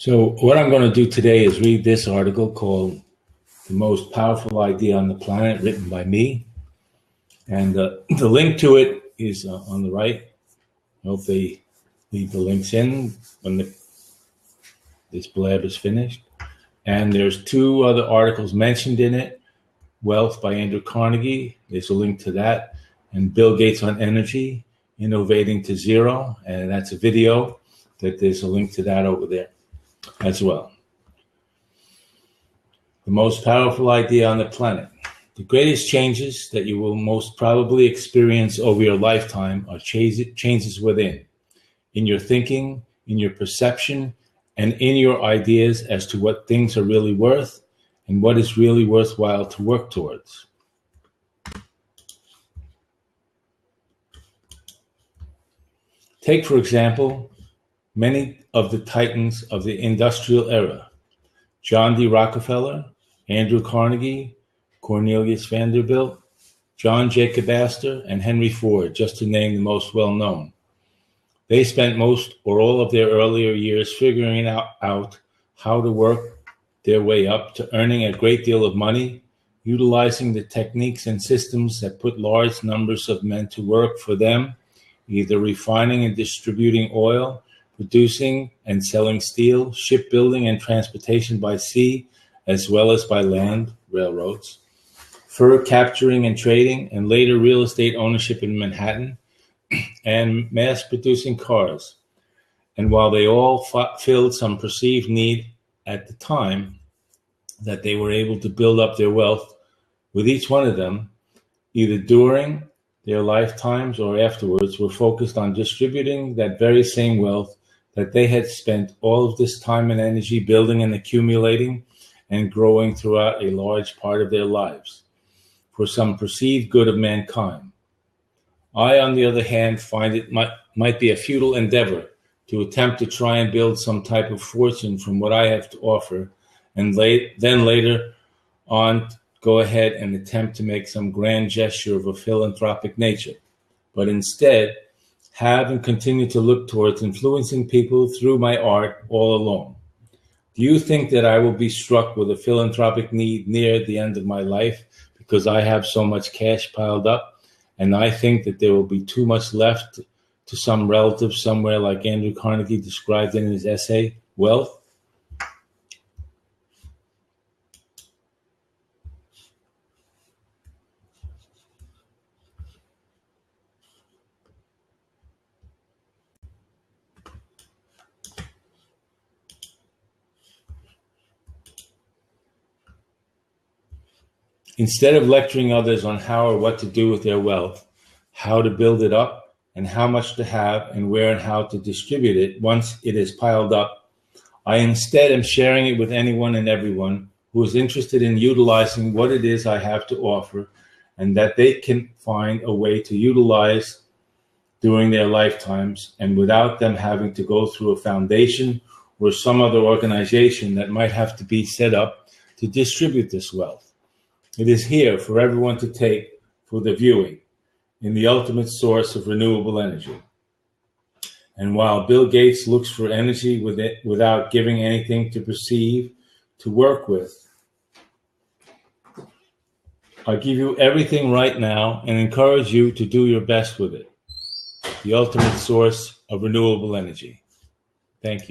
So what I'm going to do today is read this article called The Most Powerful Idea on the Planet, written by me. And the link to it is on the right. I hope they leave the links in when this blab is finished. And there's two other articles mentioned in it. Wealth by Andrew Carnegie, there's a link to that. And Bill Gates on Energy, Innovating to Zero. And that's a video that there's a link to that over there as well. The most powerful idea on the planet. The greatest changes that you will most probably experience over your lifetime are changes within, in your thinking, in your perception, and in your ideas as to what things are really worth and what is really worthwhile to work towards. Take, for example, many of the titans of the industrial era: John D. Rockefeller, Andrew Carnegie, Cornelius Vanderbilt, John Jacob Astor, and Henry Ford, just to name the most well-known. They spent most or all of their earlier years figuring out how to work their way up to earning a great deal of money, utilizing the techniques and systems that put large numbers of men to work for them, either refining and distributing oil, producing and selling steel, shipbuilding and transportation by sea, as well as by land, railroads, fur capturing and trading, and later real estate ownership in Manhattan, and mass-producing cars. And while they all filled some perceived need at the time, that they were able to build up their wealth with each one of them, either during their lifetimes or afterwards, were focused on distributing that very same wealth that they had spent all of this time and energy building and accumulating and growing throughout a large part of their lives, for some perceived good of mankind. I, on the other hand, find it might be a futile endeavor to attempt to try and build some type of fortune from what I have to offer, and then later on go ahead and attempt to make some grand gesture of a philanthropic nature, but instead have and continue to look towards influencing people through my art all along. Do you think that I will be struck with a philanthropic need near the end of my life because I have so much cash piled up, and I think that there will be too much left to some relative somewhere, like Andrew Carnegie described in his essay, Wealth? Instead of lecturing others on how or what to do with their wealth, how to build it up, and how much to have, and where and how to distribute it once it is piled up, I instead am sharing it with anyone and everyone who is interested in utilizing what it is I have to offer, and that they can find a way to utilize during their lifetimes, and without them having to go through a foundation or some other organization that might have to be set up to distribute this wealth. It is here for everyone to take for the viewing, in the ultimate source of renewable energy. And while Bill Gates looks for energy without giving anything to perceive, to work with, I give you everything right now and encourage you to do your best with it. The ultimate source of renewable energy. Thank you.